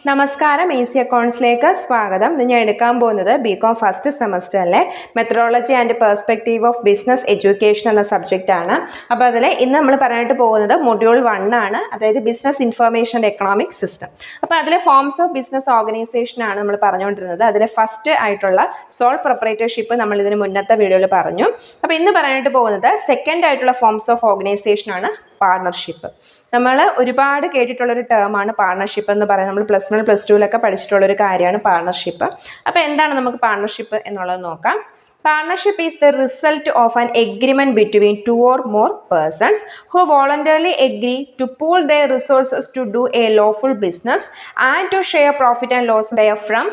നമസ്കാരം, ഈസി അക്കൗണ്ട്സിലേക്ക് സ്വാഗതം. ഇന്ന് ഞാൻ എടുക്കാൻ പോകുന്നത് ബികോം ഫസ്റ്റ് സെമസ്റ്ററിലെ methodology and perspective of business education എന്ന സബ്ജക്റ്റ് ആണ്. അപ്പോൾ അതിൽ ഇന്ന് നമ്മൾ പറയാനായിട്ട് പോകുന്നത് മൊഡ്യൂൾ 1 ആണ്, അതായത് business information and economic system. അപ്പോൾ അതിലെ ഫോംസ് ഓഫ് ബിസിനസ് ഓർഗനൈസേഷൻ ആണ് നമ്മൾ പറഞ്ഞുകൊണ്ടിരുന്നത്. അതിലെ ഫസ്റ്റ് ആയിട്ടുള്ള സോൾ പ്രൊപ്പറേറ്റർഷിപ്പ് നമ്മൾ ഇതിന് മുന്നത്തെ വീഡിയോയിൽ പറഞ്ഞു. അപ്പോൾ ഇന്ന് പറയാനായിട്ട് പോകുന്നത് സെക്കൻഡ് ആയിട്ടുള്ള ഫോംസ് ഓഫ് ഓർഗനൈസേഷൻ ആണ്, പാർട്ണർഷിപ്പ്. നമ്മൾ ഒരുപാട് കേട്ടിട്ടുള്ളൊരു ടേമാണ് പാർട്ണർഷിപ്പ് എന്ന് പറയുന്നത്. നമ്മൾ പ്ലസ് 1 പ്ലസ് 2 പഠിച്ചിട്ടുള്ളൊരു കാര്യമാണ് പാർട്ണർഷിപ്പ്. അപ്പോൾ എന്താണ് നമുക്ക് പാർട്ണർഷിപ്പ് എന്നുള്ളത് നോക്കാം. Partnership is the result of an agreement between two or more persons who voluntarily agree to pool their resources to do a lawful business and to share profit and loss therefrom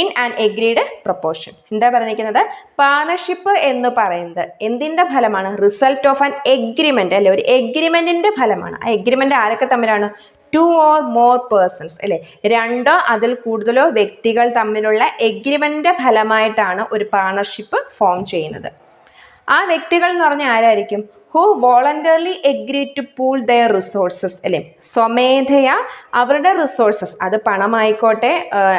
in an agreed proportion. എന്താ പറഞ്ഞിരിക്കുന്നത്? Partnership എന്ന് പറയുന്നത് എന്തിൻ്റെ ഫലമാണ്? Result of an agreement അല്ലെ, ഒരു എഗ്രിമെന്റിന്റെ ഫലമാണ്. ആ എഗ്രിമെന്റ് ആരൊക്കെ തമ്മിലാണ്? 2 or more persons അല്ലെ, 2 അതിൽ കൂടുതലോ വ്യക്തികൾ തമ്മിലുള്ള എഗ്രിമെന്റിന്റെ ഫലമായിട്ടാണ് ഒരു പാർട്ണർഷിപ്പ് ഫോം ചെയ്യുന്നത്. ആ വ്യക്തികൾ എന്ന് പറഞ്ഞാൽ ആരായിരിക്കും? Who voluntarily agree to pool their resources അല്ലെ, സ്വമേധയാ അവരുടെ റിസോഴ്സസ്, അത് പണമായിക്കോട്ടെ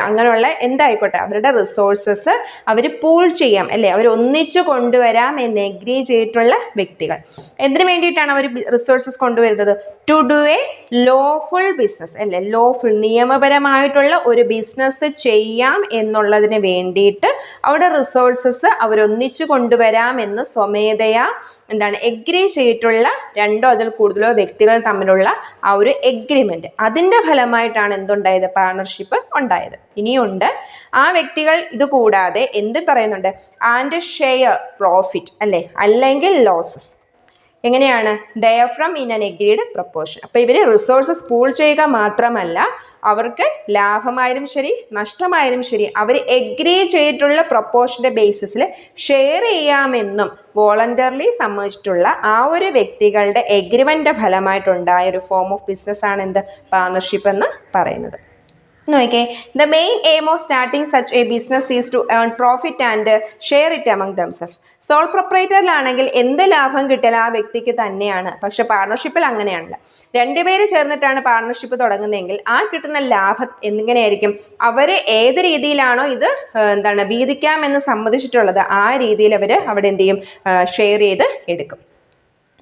അങ്ങനെയുള്ള എന്തായിക്കോട്ടെ, അവരുടെ റിസോഴ്സസ് അവർ പൂൾ ചെയ്യാം അല്ലെ, അവർ ഒന്നിച്ചു കൊണ്ടുവരാം എന്ന് എഗ്രി ചെയ്തിട്ടുള്ള വ്യക്തികൾ. എന്തിനു വേണ്ടിയിട്ടാണ് അവർ റിസോഴ്സസ് കൊണ്ടുവരുന്നത്? To do a lawful business അല്ലെ, ലോഫുൾ നിയമപരമായിട്ടുള്ള ഒരു ബിസിനസ് ചെയ്യാം എന്നുള്ളതിന് വേണ്ടിയിട്ട് അവരുടെ റിസോഴ്സസ് അവരൊന്നിച്ചു കൊണ്ടുവരാം എന്ന് സ്വമേധയാ എന്താണ് എഗ്രി ചെയ്തിട്ടുള്ള 2 അതിൽ കൂടുതലോ വ്യക്തികൾ തമ്മിലുള്ള ആ ഒരു എഗ്രിമെന്റ്, അതിന്റെ ഫലമായിട്ടാണ് എന്തുണ്ടായത്? പാർട്ണർഷിപ്പ് ഉണ്ടായത്. ഇനിയുണ്ട്, ആ വ്യക്തികൾ ഇത് കൂടാതെ എന്ത് പറയുന്നുണ്ട്? ആൻഡ് ഷെയർ പ്രോഫിറ്റ് അല്ലെ, അല്ലെങ്കിൽ ലോസസ്. എങ്ങനെയാണ്? Diaphragm in an agreed proportion. അപ്പോൾ ഇവർ റിസോഴ്സസ് പൂൾ ചെയ്യുക മാത്രമല്ല, അവർക്ക് ലാഭമായാലും ശരി നഷ്ടമായാലും ശരി അവർ എഗ്രി ചെയ്തിട്ടുള്ള പ്രൊപ്പോർഷൻ്റെ ബേസിസിൽ ഷെയർ ചെയ്യാമെന്നും വോളണ്ടറിലി സമ്മതിച്ചിട്ടുള്ള ആ ഒരു വ്യക്തികളുടെ എഗ്രിമെൻ്റ് ഫലമായിട്ടുണ്ടായ ഒരു ഫോം ഓഫ് ബിസിനസ് ആണ് എന്ത്? പാർട്ണർഷിപ്പ് എന്ന് പറയുന്നത്. നോക്കിക്കേ, the main aim of starting such a business is to earn profit and share it among themselves. Sole പ്രൊപ്പറേറ്ററിലാണെങ്കിൽ എന്ത് ലാഭം കിട്ടിയാൽ ആ വ്യക്തിക്ക് തന്നെയാണ്. പക്ഷെ പാർട്ണർഷിപ്പിൽ അങ്ങനെയാണല്ലോ, 2 പേര് ചേർന്നിട്ടാണ് പാർട്ണർഷിപ്പ് തുടങ്ങുന്നതെങ്കിൽ ആ കിട്ടുന്ന ലാഭം എങ്ങനെയായിരിക്കും? അവർ ഏത് രീതിയിലാണോ ഇത് വീതിക്കാമെന്ന് സമ്മതിച്ചിട്ടുള്ളത് ആ രീതിയിൽ അവർ അവിടെ എന്ത് ചെയ്യും? ഷെയർ ചെയ്ത് എടുക്കും.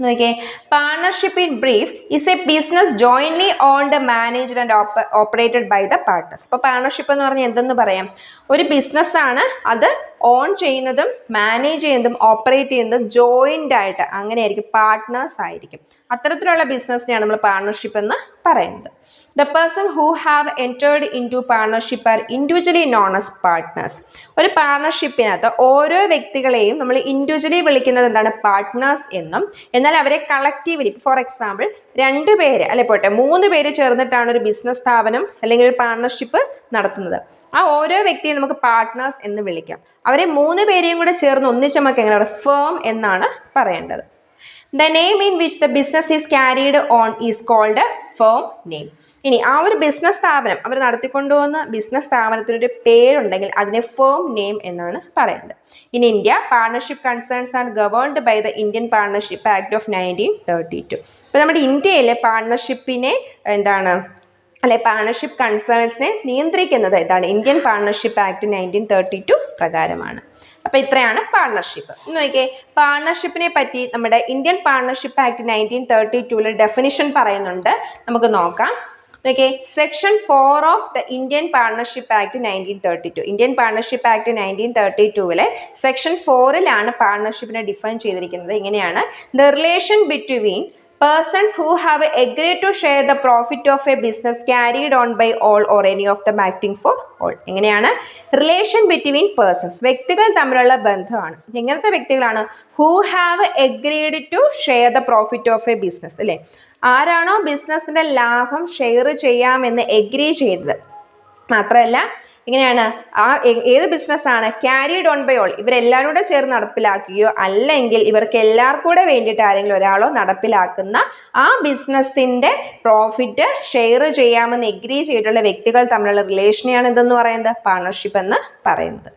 നോക്കിയേ, partnership in brief is a business jointly owned, managed and operated by the partners. അപ്പോൾ പാർട്ണർഷിപ്പ് എന്ന് പറഞ്ഞാൽ എന്തെന്ന് പറയാം? ഒരു ബിസിനസ്സാണ്, അത് ഓൺ ചെയ്യുന്നതും മാനേജ് ചെയ്യുന്നതും ഓപ്പറേറ്റ് ചെയ്യുന്നതും ജോയിൻ്റ് ആയിട്ട് അങ്ങനെയായിരിക്കും, പാർട്ട്നേഴ്സ് ആയിരിക്കും. അത്തരത്തിലുള്ള ബിസിനസ്സിനെയാണ് നമ്മൾ പാർട്ണർഷിപ്പ് എന്ന് പറയുന്നത്. The person who have entered into partnership are individually known as partners. ഒരു പാർട്ണർഷിപ്പിനകത്ത് ഓരോ വ്യക്തികളെയും നമ്മൾ ഇൻഡിവിജ്വലി വിളിക്കുന്നത് എന്താണ്? പാർട്ട്നേഴ്സ് എന്നും. എന്നാൽ അവരെ കളക്റ്റീവ്ലി, ഫോർ എക്സാമ്പിൾ 2 പേര് അല്ലെ പോട്ടെ 3 പേര് ചേർന്നിട്ടാണ് ഒരു ബിസിനസ് സ്ഥാപനം അല്ലെങ്കിൽ ഒരു പാർട്ണർഷിപ്പ് നടത്തുന്നത്. ആ ഓരോ വ്യക്തിയും നമുക്ക് പാർട്ട്നേഴ്സ് എന്ന് വിളിക്കാം. അവരെ 3 പേരെയും കൂടെ ചേർന്ന് ഒന്നിച്ച് നമുക്ക് എങ്ങനെ ഫേം എന്നാണ് പറയേണ്ടത്. The name in which the business is carried on is called a firm name. ഇനി ആ ഒരു ബിസിനസ് സ്ഥാപനം അവർ നടത്തിക്കൊണ്ടുപോകുന്ന ബിസിനസ് സ്ഥാപനത്തിനൊരു പേരുണ്ടെങ്കിൽ അതിനെ ഫേം നെയിം എന്നാണ് പറയുന്നത്. In India, partnership concerns are governed by the Indian partnership act of 1932. അപ്പോൾ നമ്മുടെ ഇന്ത്യയിലെ പാർട്ണർഷിപ്പിനെ പാർട്ണർഷിപ്പ് കൺസേൺസിനെ നിയന്ത്രിക്കുന്നത് ഇന്ത്യൻ പാർട്ണർഷിപ്പ് ആക്ട് 1932 പ്രകാരമാണ്. അപ്പോൾ ഇത്രയാണ് പാർട്ണർഷിപ്പ്. നോക്കിയേ, പാർട്ണർഷിപ്പിനെ പറ്റി നമ്മുടെ ഇന്ത്യൻ പാർട്ണർഷിപ്പ് ആക്ട് 1932 ഡെഫിനിഷൻ പറയുന്നുണ്ട്, നമുക്ക് നോക്കാം. Okay, section 4 of the Indian partnership act 1932. Indian partnership act 1932 section 4 പാർട്ണർഷിപ്പിനെ ഡിഫൈൻ ചെയ്തിരിക്കുന്നത് ഇങ്ങനെയാണ്: the relation between persons who have agreed to share the profit of a business carried on by all or any of them acting for all. എങ്ങനെയാണ്? Relation between persons, വ്യക്തികൾ തമ്മിലുള്ള ബന്ധമാണ്. എങ്ങനത്തെ വ്യക്തികളാണ്? Who have agreed to share the profit of a business അല്ലേ, ആരാണോ ബിസിനസ്സിന്റെ ലാഭം share ചെയ്യാമെന്ന് എഗ്രി ചെയ്തത്. മാത്രമല്ല ഇങ്ങനെയാണ്, ആ ഏത് ബിസിനസ്സാണ് ക്യാരിഡ് ഓൺ ബൈ ഓൾ, ഇവരെല്ലാവരും കൂടെ ചേർന്ന് നടപ്പിലാക്കുകയോ അല്ലെങ്കിൽ ഇവർക്ക് എല്ലാവർക്കും കൂടെ വേണ്ടിയിട്ട് ആരെങ്കിലും ഒരാളോ നടപ്പിലാക്കുന്ന ആ ബിസിനസ്സിന്റെ പ്രോഫിറ്റ് ഷെയർ ചെയ്യാമെന്ന് എഗ്രി ചെയ്തിട്ടുള്ള വ്യക്തികൾ തമ്മിലുള്ള റിലേഷനെയാണ് എന്തെന്ന് പറയുന്നത്? പാർട്ണർഷിപ്പ് എന്ന് പറയുന്നത്.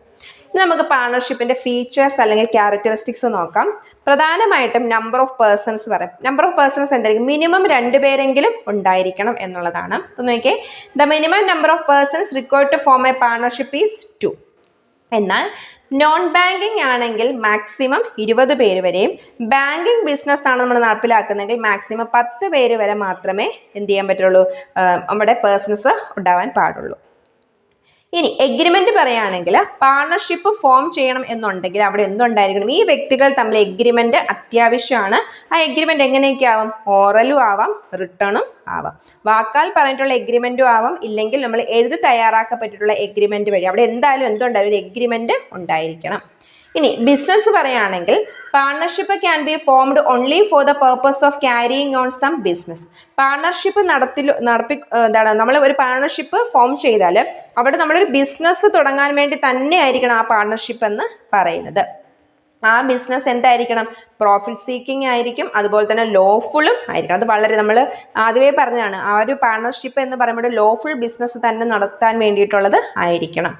ഇനി നമുക്ക് പാർട്ണർഷിപ്പിന്റെ ഫീച്ചേഴ്സ് അല്ലെങ്കിൽ ക്യാരക്ടറിസ്റ്റിക്സ് നോക്കാം. പ്രധാനമായിട്ടും നമ്പർ ഓഫ് പേഴ്സൺസ് പറയും. നമ്പർ ഓഫ് പേഴ്സൺസ് എന്തായിരിക്കും? മിനിമം 2 പേരെങ്കിലും ഉണ്ടായിരിക്കണം എന്നുള്ളതാണ്. നോക്കിയേ, the minimum number of persons required to form a partnership is 2. എന്നാൽ നോൺ ബാങ്കിങ് ആണെങ്കിൽ മാക്സിമം 20 പേര് വരെയും, ബാങ്കിങ് ബിസിനസ് ആണ് നമ്മൾ നടപ്പിലാക്കുന്നതെങ്കിൽ മാക്സിമം 10 പേര് വരെ മാത്രമേ എന്ത് ചെയ്യാൻ പറ്റുള്ളൂ, നമ്മുടെ പേഴ്സൺസ് ഉണ്ടാവാൻ പാടുള്ളൂ. ഇനി എഗ്രിമെന്റ് പറയുകയാണെങ്കിൽ പാർട്ണർഷിപ്പ് ഫോം ചെയ്യണം എന്നുണ്ടെങ്കിൽ അവിടെ എന്തുണ്ടായിരിക്കണം? ഈ വ്യക്തികൾ തമ്മിൽ എഗ്രിമെന്റ് അത്യാവശ്യമാണ്. ആ എഗ്രിമെന്റ് എങ്ങനെയൊക്കെ ആവാം? ഓറലും ആവാം, റിട്ടേണും ആവാം. വാക്കാൽ പറഞ്ഞിട്ടുള്ള എഗ്രിമെന്റും ആവാം, ഇല്ലെങ്കിൽ നമ്മൾ എഴുതി തയ്യാറാക്കപ്പെട്ടിട്ടുള്ള എഗ്രിമെന്റ് വഴി അവിടെ എന്തായാലും എന്തുണ്ടാവും? ഒരു എഗ്രിമെന്റ് ഉണ്ടായിരിക്കണം. ഇനി ബിസിനസ് പറയുകയാണെങ്കിൽ partnership can be formed only for the purpose of carrying on some business. Partnership എന്താണ്, നമ്മൾ ഒരു പാർട്ണർഷിപ്പ് ഫോം ചെയ്താൽ അവിടെ നമ്മളൊരു ബിസിനസ് തുടങ്ങാൻ വേണ്ടി തന്നെ ആയിരിക്കണം ആ പാർട്ണർഷിപ്പ് എന്ന് പറയുന്നത്. ആ ബിസിനസ് എന്തായിരിക്കണം? പ്രോഫിറ്റ് സീക്കിംഗ് ആയിരിക്കും, അതുപോലെ തന്നെ ലോഫുള്ളും ആയിരിക്കണം. അത് വളരെ നമ്മൾ ആദ്യമേ പറഞ്ഞതാണ്, ആ ഒരു പാർട്ണർഷിപ്പ് എന്ന് പറയുമ്പോൾ ലോഫുൾ ബിസിനസ് തന്നെ നടത്താൻ വേണ്ടിയിട്ടുള്ളത് ആയിരിക്കണം.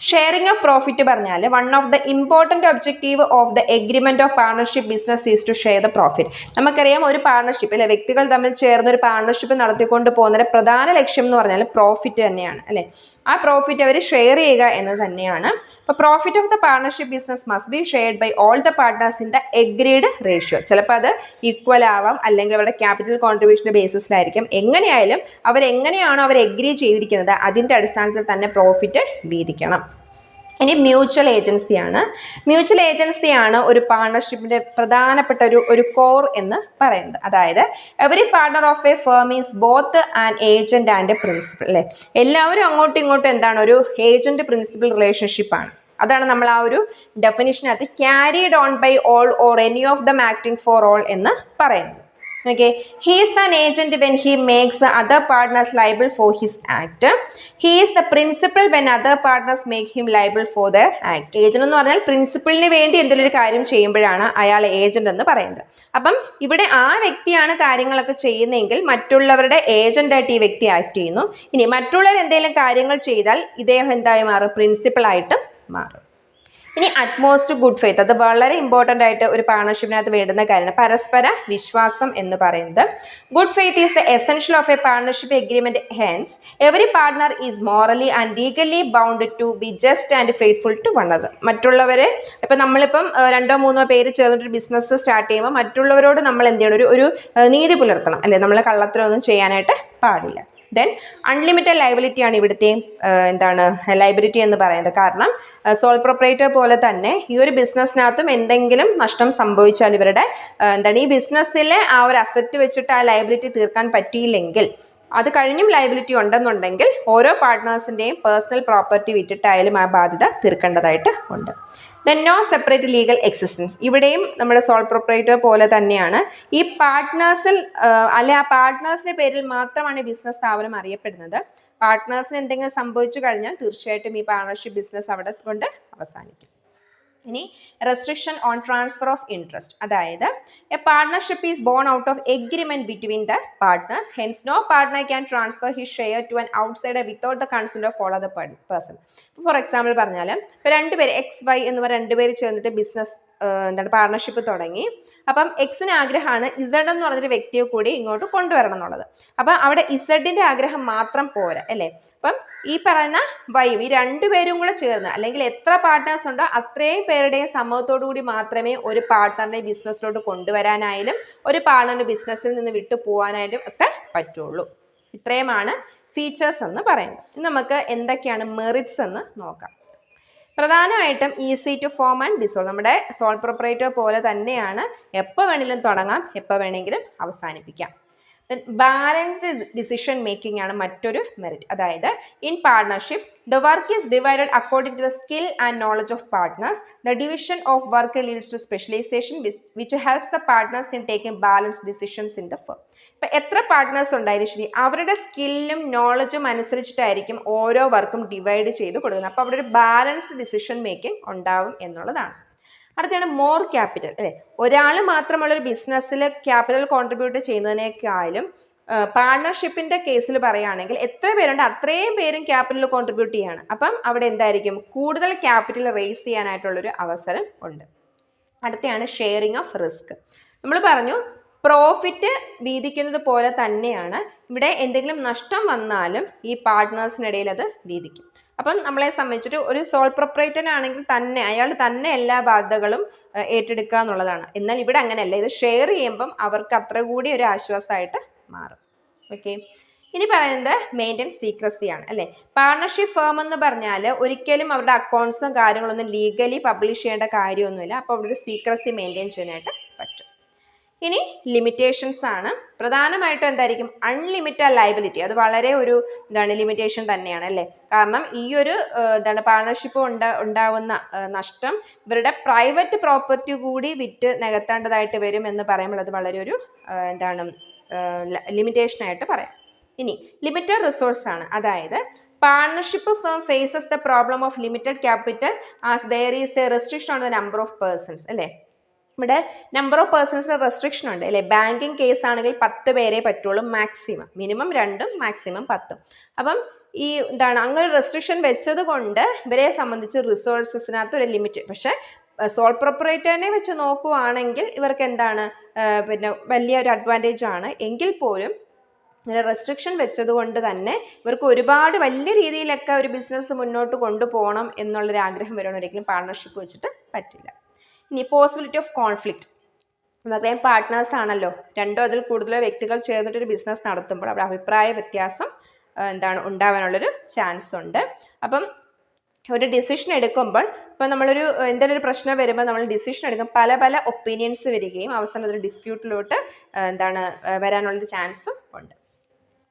ഷെയറിംഗ് ഓഫ് പ്രോഫിറ്റ് പറഞ്ഞാൽ one of the important objective of the agreement of partnership business is to share the profit. നമുക്കറിയാം, ഒരു പാർട്ണർഷിപ്പ് അല്ലെ, വ്യക്തികൾ തമ്മിൽ ചേർന്ന് ഒരു പാർട്ണർഷിപ്പ് നടത്തിക്കൊണ്ട് പോകുന്നതിന്റെ പ്രധാന ലക്ഷ്യം എന്ന് പറഞ്ഞാൽ പ്രോഫിറ്റ് തന്നെയാണ് അല്ലെ. ആ പ്രോഫിറ്റ് അവർ ഷെയർ ചെയ്യുക എന്നത് തന്നെയാണ്. അപ്പോൾ profit of the partnership business must be shared by all the partners in the agreed ratio. ചിലപ്പോൾ അത് ഈക്വൽ ആവാം, അല്ലെങ്കിൽ അവരുടെ ക്യാപിറ്റൽ കോൺട്രിബ്യൂഷൻ്റെ ബേസിസിലായിരിക്കും. എങ്ങനെയായാലും അവരെങ്ങനെയാണോ അവർ എഗ്രി ചെയ്തിരിക്കുന്നത് അതിൻ്റെ അടിസ്ഥാനത്തിൽ തന്നെ പ്രോഫിറ്റ് വീതിക്കണം. ഇനി മ്യൂച്വൽ ഏജൻസിയാണ്. മ്യൂച്വൽ ഏജൻസിയാണ് ഒരു പാർട്ണർഷിപ്പിന്റെ പ്രധാനപ്പെട്ട ഒരു കോർ എന്ന് പറയുന്നത്. അതായത് every partner of A firm is both an agent and A principal അല്ലേ. എല്ലാവരും അങ്ങോട്ടും ഇങ്ങോട്ടും എന്താണ്, ഒരു ഏജന്റ് പ്രിൻസിപ്പൽ റിലേഷൻഷിപ്പാണ്. അതാണ് നമ്മൾ ആ ഒരു ഡെഫിനിഷനകത്ത് carried on by all or any of them acting for all എന്ന് പറയുന്നത്. Okay, he is an agent when he makes other partners liable for his act. He is the principal when other partners make him liable for their act. Agent എന്ന് പറഞ്ഞാൽ പ്രിൻസിപ്പളിന് വേണ്ടി എന്തെങ്കിലും ഒരു കാര്യം ചെയ്യുമ്പോഴാണ് അയാൾ ഏജന്റ് എന്ന് പറയുന്നത്. അപ്പം ഇവിടെ ആ വ്യക്തിയാണ് കാര്യങ്ങളൊക്കെ ചെയ്യുന്നതെങ്കിൽ മറ്റുള്ളവരുടെ ഏജന്റായിട്ട് ഈ വ്യക്തി ആക്ട് ചെയ്യുന്നു. ഇനി മറ്റുള്ളവർ എന്തെങ്കിലും കാര്യങ്ങൾ ചെയ്താൽ ഇദ്ദേഹം എന്തായി മാറും? പ്രിൻസിപ്പൾ ആയിട്ട് മാറും. ഇനി അറ്റ്മോസ്റ്റ് ഗുഡ് ഫെയ്ത്ത്, അത് വളരെ ഇമ്പോർട്ടൻ്റ് ആയിട്ട് ഒരു പാർട്ണർഷിപ്പിനകത്ത് വേണ്ടുന്ന കാര്യമാണ്. പരസ്പര വിശ്വാസം എന്ന് പറയുന്നത്. Good faith is the essential of a partnership agreement. Hence every partner is morally and legally bound to be just and faithful to one other. മറ്റുള്ളവരെ ഇപ്പം നമ്മളിപ്പം 2-3 പേര് ചേർന്നിട്ട് ബിസിനസ് സ്റ്റാർട്ട് ചെയ്യുമ്പോൾ മറ്റുള്ളവരോട് നമ്മൾ എന്ത് ചെയ്യണം? ഒരു നീതി പുലർത്തണം അല്ലേ. നമ്മൾ കള്ളത്തരമൊന്നും ചെയ്യാനായിട്ട് പാടില്ല. ദെൻ അൺലിമിറ്റഡ് ലയബിലിറ്റി ആണ് ഇവിടുത്തെ എന്താണ് ലയബിലിറ്റി എന്ന് പറയുന്നത്. കാരണം സോൾ പ്രൊപ്പറേറ്റർ പോലെ തന്നെ ഈ ഒരു ബിസിനസ്സിനകത്തും എന്തെങ്കിലും നഷ്ടം സംഭവിച്ചാൽ ഇവരുടെ എന്താണ് ഈ ബിസിനസ്സിലെ ആ ഒരു അസറ്റ് വെച്ചിട്ട് ആ ലയബിലിറ്റി തീർക്കാൻ പറ്റിയില്ലെങ്കിൽ, അത് കഴിഞ്ഞും ലയബിലിറ്റി ഉണ്ടെന്നുണ്ടെങ്കിൽ ഓരോ പാർട്ട്നേഴ്സിൻ്റെയും പേഴ്സണൽ പ്രോപ്പർട്ടി വിറ്റിട്ടായാലും ആ ബാധ്യത തീർക്കേണ്ടതായിട്ട് ഉണ്ട്. Then no separate legal existence. ഇവിടെയും നമ്മുടെ സോൾ പ്രൊപ്പറേറ്റർ പോലെ തന്നെയാണ് ഈ പാർട്ട്നേഴ്സിൽ അല്ലെ ആ പാർട്ട്നേഴ്സിന്റെ പേരിൽ മാത്രമാണ് ഈ ബിസിനസ് സ്ഥാപനം അറിയപ്പെടുന്നത്. പാർട്ട്നേഴ്സിന് എന്തെങ്കിലും സംഭവിച്ചു കഴിഞ്ഞാൽ തീർച്ചയായിട്ടും ഈ പാർട്ണർഷിപ്പ് ബിസിനസ് അവിടെ കൊണ്ട് അവസാനിക്കും. ഇനി restriction on transfer of interest, അതായത് a partnership is born out of agreement between the partners. Hence no partner can transfer his share to an outsider without the consent of all other person. For example പറഞ്ഞാൽ ഇപ്പോൾ 2 പേര് XY എന്ന് പറഞ്ഞ 2 പേര് ചേർന്നിട്ട് business partnership തുടങ്ങി. അപ്പം എക്സിന് ആഗ്രഹമാണ് ഇസഡ് എന്ന് പറഞ്ഞൊരു വ്യക്തിയെ കൂടി ഇങ്ങോട്ട് കൊണ്ടുവരണം എന്നുള്ളത്. അപ്പം അവിടെ ഇസഡിന്റെ ആഗ്രഹം മാത്രം പോരാ അല്ലേ. അപ്പം ഈ പറയുന്ന വൈയും ഈ 2 പേരും കൂടെ ചേർന്ന്, അല്ലെങ്കിൽ എത്ര പാർട്ട്നേഴ്സ് ഉണ്ടോ അത്രയും പേരുടെയും സമ്മതത്തോടു കൂടി മാത്രമേ ഒരു പാർട്ട്ണറിനെ ബിസിനസ്സിലോട്ട് കൊണ്ടുവരാനായാലും ഒരു പാർട്ട്ണറിന്റെ ബിസിനസ്സിൽ നിന്ന് വിട്ടു പോകാനായാലും ഒക്കെ പറ്റുള്ളൂ. ഇത്രയുമാണ് ഫീച്ചേഴ്സ് എന്ന് പറയുന്നത്. ഇനി നമുക്ക് എന്തൊക്കെയാണ് മെറിറ്റ്സ് എന്ന് നോക്കാം. പ്രധാനമായിട്ടും easy to form and dissolve. നമ്മുടെ സോൾ പ്രൊപ്പറേറ്റർ പോലെ തന്നെയാണ്, എപ്പോൾ വേണമെങ്കിലും തുടങ്ങാം, എപ്പോൾ വേണമെങ്കിലും അവസാനിപ്പിക്കാം. ബാലൻസ്ഡ് ഡിസിഷൻ മേക്കിംഗ് ആണ് മറ്റൊരു മെറിറ്റ്. അതായത് in partnership the work is divided according to the skill and knowledge of partners. The division of work leads to specialization which helps the partners in taking balanced decisions in the firm. ഇപ്പം എത്ര partners ഉണ്ടായാലും ശരി, അവരുടെ സ്കില്ലും നോളജും അനുസരിച്ചിട്ടായിരിക്കും ഓരോ വർക്കും divide ചെയ്ത് കൊടുക്കുന്നത്. അപ്പോൾ അവിടെ ഒരു ബാലൻസ്ഡ് ഡിസിഷൻ മേക്കിംഗ് ഉണ്ടാവും എന്നുള്ളതാണ്. അടുത്താണ് മോർ ക്യാപിറ്റൽ അല്ലേ. ഒരാൾ മാത്രമുള്ള ഒരു ബിസിനസ്സിൽ ക്യാപിറ്റൽ കോൺട്രിബ്യൂട്ട് ചെയ്യുന്നതിനേക്കാളും പാർട്ണർഷിപ്പിന്റെ കേസിൽ പറയുകയാണെങ്കിൽ എത്ര പേരുണ്ട് അത്രയും പേരും ക്യാപിറ്റൽ കോൺട്രിബ്യൂട്ട് ചെയ്യാണ്. അപ്പം അവിടെ എന്തായിരിക്കും കൂടുതൽ ക്യാപിറ്റൽ റേസ് ചെയ്യാനായിട്ടുള്ളൊരു അവസരം ഉണ്ട്. അടുത്തയാണ് ഷെയറിങ് ഓഫ് റിസ്ക്. നമ്മൾ പറഞ്ഞു പ്രോഫിറ്റ് വീതിക്കുന്നത് പോലെ തന്നെയാണ് ഇവിടെ എന്തെങ്കിലും നഷ്ടം വന്നാലും ഈ പാർട്ട്നേഴ്സിനിടയിൽ അത് വീതിക്കും. അപ്പം നമ്മളെ സംബന്ധിച്ചിട്ട് ഒരു സോൾ പ്രൊപ്പറേറ്ററാണെങ്കിൽ തന്നെ അയാൾ തന്നെ എല്ലാ ബാധ്യതകളും ഏറ്റെടുക്കുക എന്നുള്ളതാണ്. എന്നാൽ ഇവിടെ അങ്ങനെയല്ല, ഇത് ഷെയർ ചെയ്യുമ്പം അവർക്ക് അത്ര കൂടി ഒരു ആശ്വാസമായിട്ട് മാറും. ഓക്കെ, ഇനി പറയുന്നത് മെയിൻറ്റെയിൻ സീക്രസിയാണ് അല്ലേ. പാർട്ണർഷിപ്പ് ഫേം എന്ന് പറഞ്ഞാൽ ഒരിക്കലും അവരുടെ അക്കൗണ്ട്സും കാര്യങ്ങളൊന്നും ലീഗലി പബ്ലിഷ് ചെയ്യേണ്ട കാര്യമൊന്നുമില്ല. അപ്പോൾ അവിടെ ഒരു സീക്രസി മെയിൻറ്റെയിൻ ചെയ്യാനായിട്ട് പറ്റും. ഇനി ലിമിറ്റേഷൻസ് ആണ്. പ്രധാനമായിട്ടും എന്തായിരിക്കും, അൺലിമിറ്റഡ് ലയബിലിറ്റി. അത് വളരെ ഒരു ലിമിറ്റേഷൻ തന്നെയാണ് അല്ലേ. കാരണം ഈ ഒരു പാർട്ണർഷിപ്പ് ഉണ്ടാവുന്ന നഷ്ടം ഇവരുടെ പ്രൈവറ്റ് പ്രോപ്പർട്ടി കൂടി വിറ്റ് നികത്തേണ്ടതായിട്ട് വരും എന്ന് പറയുമ്പോൾ അത് വളരെ ഒരു ലിമിറ്റേഷനായിട്ട് പറയാം. ഇനി ലിമിറ്റഡ് റിസോഴ്സ് ആണ്. അതായത് partnership firm faces the problem of limited capital as there is a restriction on the number of persons അല്ലേ. ഇവിടെ നമ്പർ ഓഫ് പേഴ്സൺസിന് റെസ്ട്രിക്ഷൻ ഉണ്ട് അല്ലേ. ബാങ്കിങ് കേസ് ആണെങ്കിൽ 10 പേരെ പറ്റുള്ളൂ മാക്സിമം. Minimum 2 maximum 10. അപ്പം ഈ അങ്ങനെ റെസ്ട്രിക്ഷൻ വെച്ചത് കൊണ്ട് ഇവരെ സംബന്ധിച്ച് റിസോഴ്സസിനകത്ത് ഒരു ലിമിറ്റ്. പക്ഷെ സോൾ പ്രൊപ്പറേറ്ററിനെ വെച്ച് നോക്കുവാണെങ്കിൽ ഇവർക്ക് പിന്നെ വലിയൊരു അഡ്വാൻറ്റേജ് ആണ്. എങ്കിൽ പോലും ഇങ്ങനെ റെസ്ട്രിക്ഷൻ വെച്ചത് കൊണ്ട് തന്നെ ഇവർക്ക് ഒരുപാട് വലിയ രീതിയിലൊക്കെ ഒരു ബിസിനസ് മുന്നോട്ട് കൊണ്ടുപോകണം എന്നുള്ളൊരു ആഗ്രഹം വരണം. ഒരിക്കലും പാർട്ണർഷിപ്പ് വെച്ചിട്ട് പറ്റില്ല. ഇനി പോസിബിലിറ്റി ഓഫ് കോൺഫ്ലിക്റ്റ്. നമുക്കറിയാം പാർട്ട്നേഴ്സ് ആണല്ലോ, 2 അതിൽ കൂടുതലോ വ്യക്തികൾ ചേർന്നിട്ടൊരു ബിസിനസ് നടത്തുമ്പോൾ അവിടെ അഭിപ്രായ വ്യത്യാസം ഉണ്ടാവാനുള്ളൊരു ചാൻസ് ഉണ്ട്. അപ്പം ഒരു ഡിസിഷൻ എടുക്കുമ്പോൾ ഇപ്പം നമ്മളൊരു എന്തെങ്കിലും ഒരു പ്രശ്നം വരുമ്പോൾ നമ്മൾ ഡിസിഷൻ എടുക്കുമ്പോൾ പല പല ഒപ്പീനിയൻസ് വരികയും അവസാനം അതൊരു ഡിസ്പ്യൂട്ടിലോട്ട് വരാനുള്ളൊരു ചാൻസും ഉണ്ട്.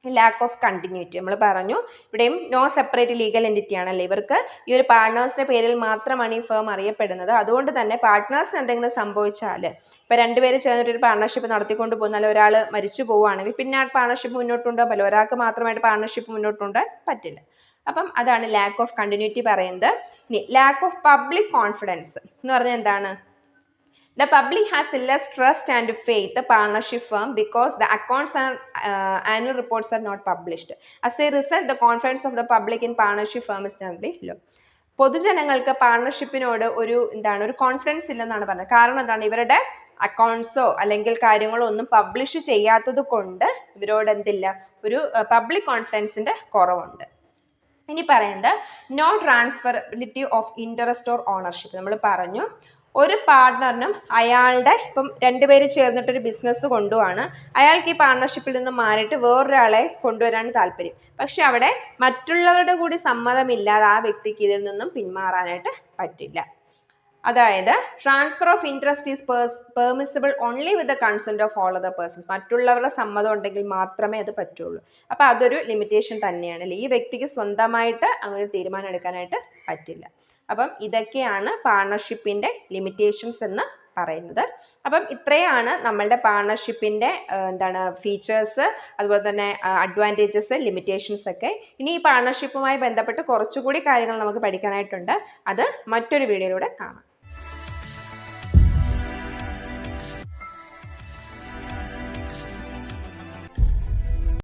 ലാക്ക് ഓഫ് കണ്ടിന്യൂറ്റി നമ്മൾ പറഞ്ഞു. ഇവിടെയും നോ സെപ്പറേറ്റ് ലീഗൽ എൻറ്റിറ്റി ആണല്ലേ. ഇവർക്ക് ഈ ഒരു പാർട്ട്നേഴ്സിന്റെ പേരിൽ മാത്രമാണ് ഈ ഫേം അറിയപ്പെടുന്നത്. അതുകൊണ്ട് തന്നെ പാർട്ട്നേഴ്സിന് എന്തെങ്കിലും സംഭവിച്ചാൽ, ഇപ്പം 2 പേര് ചേർന്നിട്ട് ഒരു പാർട്ണർഷിപ്പ് നടത്തിക്കൊണ്ട് പോകുന്നാൽ ഒരാൾ മരിച്ചു പോവുകയാണെങ്കിൽ പിന്നെ ആ പാർട്ണർഷിപ്പ് മുന്നോട്ട് കൊണ്ടുപോകാൻ പറ്റില്ല. ഒരാൾക്ക് മാത്രമായിട്ട് പാർട്ണർഷിപ്പ് മുന്നോട്ട് കൊണ്ടുപോകാൻ പറ്റില്ല. അപ്പം അതാണ് ലാക്ക് ഓഫ് കണ്ടിന്യൂറ്റി പറയുന്നത്. ഇനി ലാക്ക് ഓഫ് പബ്ലിക് കോൺഫിഡൻസ് എന്ന് പറഞ്ഞാൽ എന്താണ്? The public has less trust and faith the partnership firm because the accounts and annual reports are not published. As a result, the confidence of the public in partnership firm is generally low. പൊതുജനങ്ങൾക്ക് പാർട്ണർഷിപ്പിനോട് ഒരു confidence ഇല്ലെന്നാണ് പറഞ്ഞത്. കാരണം എന്താണ്? ഇവരുടെ അക്കൗണ്ട്സോ അല്ലെങ്കിൽ കാര്യങ്ങളോ ഒന്നും പബ്ലിഷ് ചെയ്യാത്തത് കൊണ്ട് ഇവരോട് ഒരു പബ്ലിക് കോൺഫിഡൻസിന്റെ കുറവുണ്ട്. ഇനി പറയുന്നത് no transferability of interest or ownership. നമ്മൾ പറഞ്ഞു ഒരു പാർട്ട്ണറിനും അയാളുടെ ഇപ്പം 2 പേര് ചേർന്നിട്ടൊരു ബിസിനസ് കൊണ്ടുപോവാണ്. അയാൾക്ക് ഈ പാർട്ണർഷിപ്പിൽ നിന്ന് മാറിയിട്ട് വേറൊരാളെ കൊണ്ടുവരാൻ താല്പര്യം. പക്ഷെ അവിടെ മറ്റുള്ളവരുടെ കൂടി സമ്മതമില്ലാതെ ആ വ്യക്തിക്ക് ഇതിൽ നിന്നും പിന്മാറാനായിട്ട് പറ്റില്ല. അതായത് transfer of interest is permissible only with the consent of all other persons. മറ്റുള്ളവരുടെ സമ്മതം ഉണ്ടെങ്കിൽ മാത്രമേ അത് പറ്റുള്ളൂ. അപ്പം അതൊരു ലിമിറ്റേഷൻ തന്നെയാണ് അല്ലേ. ഈ വ്യക്തിക്ക് സ്വന്തമായിട്ട് അങ്ങനെ തീരുമാനം എടുക്കാനായിട്ട് പറ്റില്ല. അപ്പം ഇതൊക്കെയാണ് പാർട്ണർഷിപ്പിന്റെ ലിമിറ്റേഷൻസ് എന്ന് പറയുന്നത്. അപ്പം ഇത്രയാണ് നമ്മളുടെ പാർട്ണർഷിപ്പിന്റെ ഫീച്ചേഴ്സ്, അതുപോലെ തന്നെ അഡ്വാൻറ്റേജസ്, ലിമിറ്റേഷൻസ് ഒക്കെ. ഇനി ഈ പാർട്ണർഷിപ്പുമായി ബന്ധപ്പെട്ട് കുറച്ചുകൂടി കാര്യങ്ങൾ നമുക്ക് പഠിക്കാനായിട്ടുണ്ട്. അത് മറ്റൊരു വീഡിയോയിലൂടെ കാണാം.